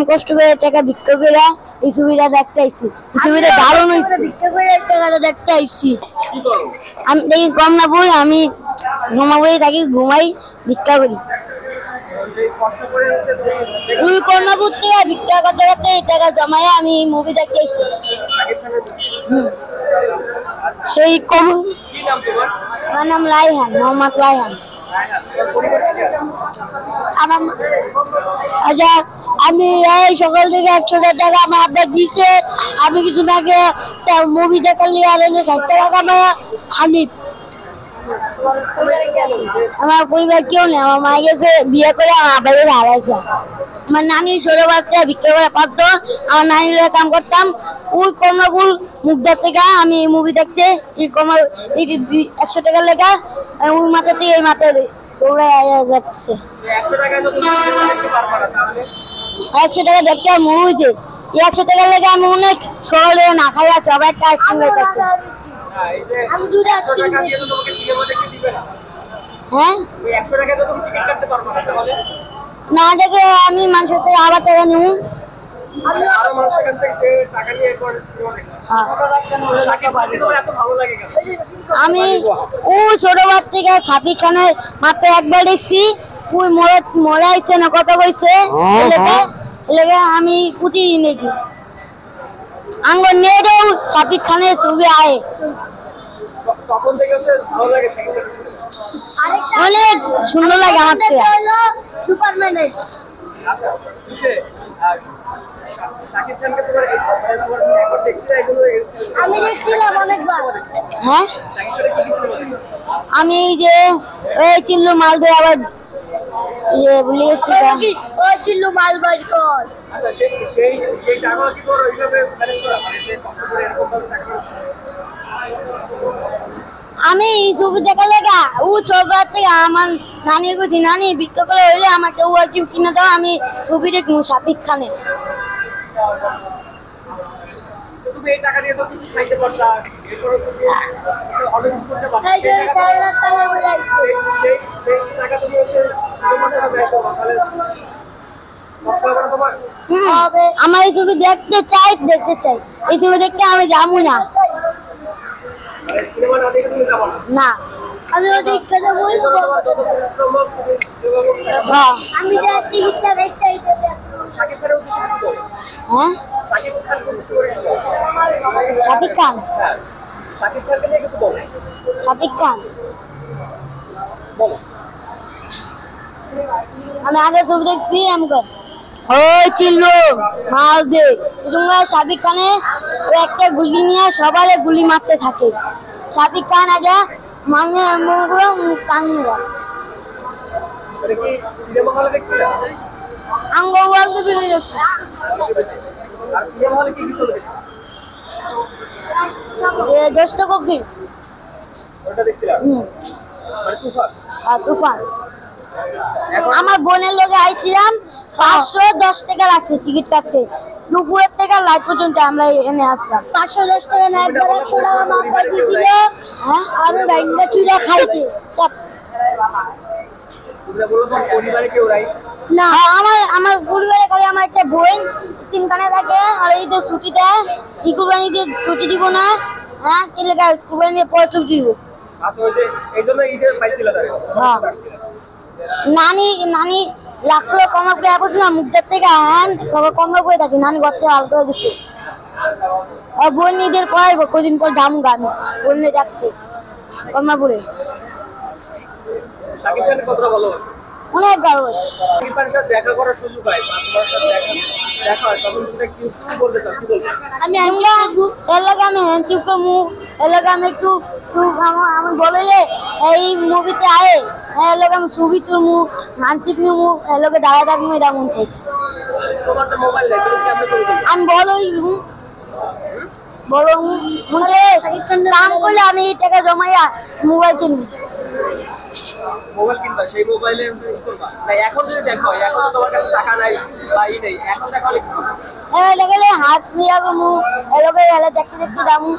কষ্ট করে টাকা ভিক্ষা করে এই ছবিটা দেখতে আইছি। এই ছবিটা দারুণ হইছে। ভিক্ষা করে টাকাটা দেখতে আইছি। আমি দেখি কমলাপুর, আমি ঘুমাবই থাকি, ঘুমাই, ভিক্ষা করি। ওই কমলাপুর থেকে ভিক্ষা করতে করতে এই টাকা জমায় আমি মুভি দেখতে আইছি। সেই আমার নাম রায়হান, মোহাম্মদ রায়হান। আচ্ছা, আমি এই সকাল থেকে 100 টাকা আমার আব্বা দিছে। আমি কিছু আগে মুভি দেখার লিগে আলাদা 60 টাকা কামাই হানিফ। আমার পরিবার কেউ নেই, আমার মা গেছে বিয়ে করে, আমার আব্বাকে হারাইছে। আমার নানি ছোট বাচ্চা ভিক্ষা করে পারতো, আমার নানির কাম করতাম। ওই কমলাপুর মুগদার থেকে আমি মুভি দেখতে এই 100 টাকার লেখা ওই মাথা থেকে এই মাথায় দৌড়ে যাচ্ছে। 100 টাকা দেখতে মুভিতে 100 টাকার লেগে আমি অনেক সকালে না খাই আছে, আবার একটা আইসক্রিম খাইতেছে। হ্যাঁ, না দেখে আমি মানুষের থেকে আবার টাকা নিব। আমি ও ছোট বাচ্চা থেকে সাবিক খানের মাত্র একবার দেখছি। ওই মরে আইছে না কত কইছে, আমি প্রতিদিন দেখি। আঙ্গ নেটেও সাবিক খানের ছবি আয়, অনেক সুন্দর লাগে আমার থেকে। হ্যাঁ, আমি যে ওই চিল্লু মাল দিয়ে আবার চিল্লু মাল বার কর। আমি এই ছবি দেখা লেগা ও ছোটবার থেকে আমার নানি গেছি, নানি ভিক্ষা করে হইলে আমার ওয়ার্কিং কিনে দাও, আমি ছবি দেখবো সাবিক খানে। আমার এই ছবি দেখতে চাই, এই ছবি দেখতে আমি যাবো না। না, আমি ওদের আমি টিকিটটা দেখতে হ্যাঁ সাবিক খান, সাবিক খান আমি আগে ছবি দেখছি। আমাকে ওই চিল্লু মাল দে সাবিক খানে একটা গুলি নিয়ে সবার গুলি মারতে থাকে। সাবিক খান আগে মানে তুফান। আমার বোনের লোকে আইছিলাম, 510 টাকা লাগছে টিকিট কাটতে। দুপুরের থেকে লাইট পর্যন্ত আমরা এনে আসলাম। 510 টাকা না, একবার 100 টাকা মাত্রা দিয়েছিল। হ্যাঁ, আর গাইন্ডা চুরা খাইছে। না, আমার পরিবারে খালি আমার একটা বোন 3খানে থাকে, আর ঈদের ছুটি দেয়। কুরবানিতে ছুটি দিব না। হ্যাঁ, কুরবানির পর ছুটি দিব। নানি লাখ করে কমা করে আসছিলাম মুখটার থেকে। হ্যাঁ, কমা করে থাকি, নানি ঘর থেকে হাল করে দিচ্ছে। বোন ঈদের পড়াইব, কদিন পর যাবো গান বললে দেখতে কমলাপুরে। অনেক গর্বস। আমি হ্যান্ডশিপ করবো, আমি একটু আমি বলে এই মুভিতে আয়ে এলাকা আমি ছবি তুলবো, হ্যান্ডশিপ নিবো, এলাকা দাঁড়া থাকবো, এটা মন চাইছে। আমি বলো কাম করলে আমি টাকা জমাইয়া মোবাইল কিনবো। মোবাইল কিনবা, সেই মোবাইলে এখন যদি দেখো এখন তোমার কাছে টাকা নাই বা ই নেই, এখন দেখো হ্যাঁ লাগলে হাত মিয়া করবো, এলাকায় দেখতে দেখতে যাবো।